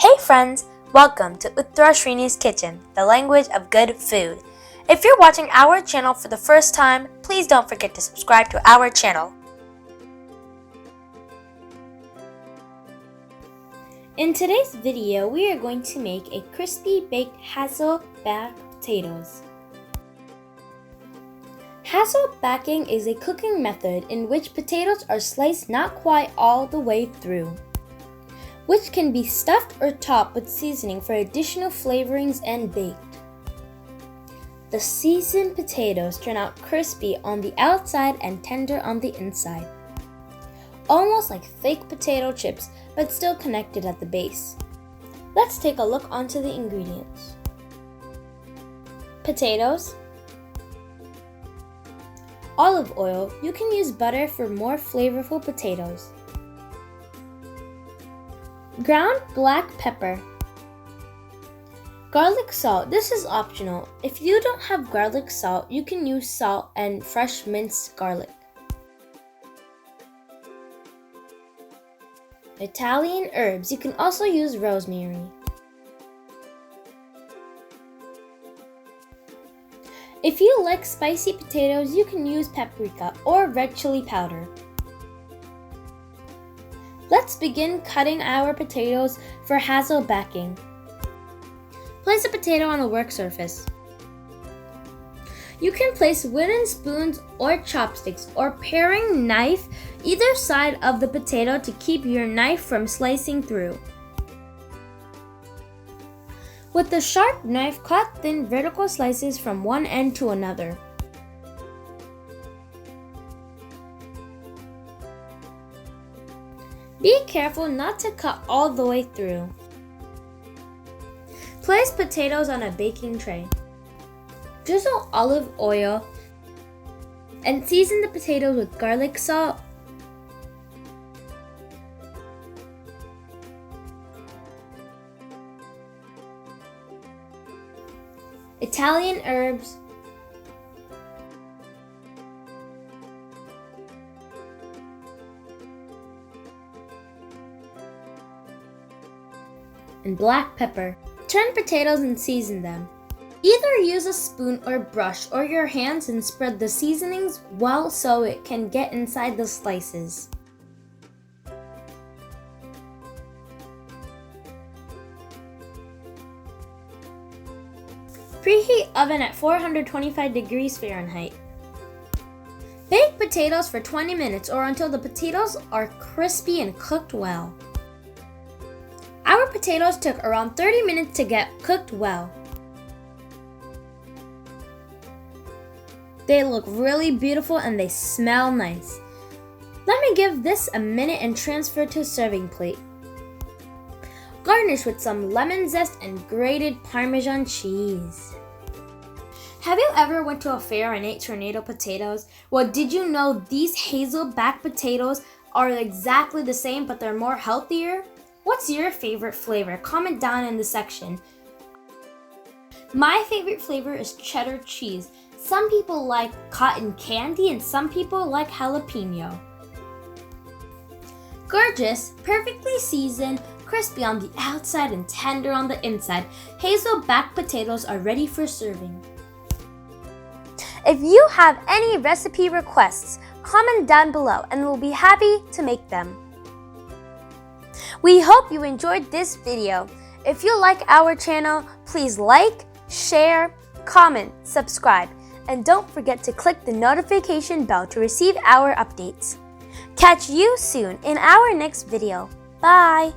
Hey friends, welcome to Trainee's Kitchen, the language of good food. If you're watching our channel for the first time, please don't forget to subscribe to our channel. In today's video, we are going to make a crispy baked Hasselback potatoes. Hasselbacking is a cooking method in which potatoes are sliced not quite all the way through, which can be stuffed or topped with seasoning for additional flavorings and baked. The seasoned potatoes turn out crispy on the outside and tender on the inside, almost like fake potato chips, but still connected at the base. Let's take a look onto the ingredients. Potatoes, olive oil, you can use butter for more flavorful potatoes, ground black pepper, garlic salt, this is optional. If you don't have garlic salt, you can use salt and fresh minced garlic. Italian herbs, you can also use rosemary. If you like spicy potatoes, you can use paprika or red chili powder. Let's begin cutting our potatoes for Hasselbacking. Place a potato on a work surface. You can place wooden spoons or chopsticks or paring knife either side of the potato to keep your knife from slicing through. With the sharp knife, cut thin vertical slices from one end to another. Be careful not to cut all the way through. Place potatoes on a baking tray. Drizzle olive oil and season the potatoes with garlic salt, Italian herbs, and black pepper. Turn potatoes and season them. Either use a spoon or brush or your hands and spread the seasonings well so it can get inside the slices. Preheat oven at 425 degrees Fahrenheit. Bake potatoes for 20 minutes or until the potatoes are crispy and cooked well. Our potatoes took around 30 minutes to get cooked well. They look really beautiful and they smell nice. Let me give this a minute and transfer to a serving plate. Garnish with some lemon zest and grated Parmesan cheese. Have you ever went to a fair and ate tornado potatoes? Well, did you know these Hasselback potatoes are exactly the same but they're more healthier? What's your favorite flavor? Comment down in the section. My favorite flavor is cheddar cheese. Some people like cotton candy and some people like jalapeno. Gorgeous, perfectly seasoned, crispy on the outside and tender on the inside, Hasselback potatoes are ready for serving. If you have any recipe requests, comment down below and we'll be happy to make them. We hope you enjoyed this video. If you like our channel, please like, share, comment, subscribe, and don't forget to click the notification bell to receive our updates. Catch you soon in our next video. Bye!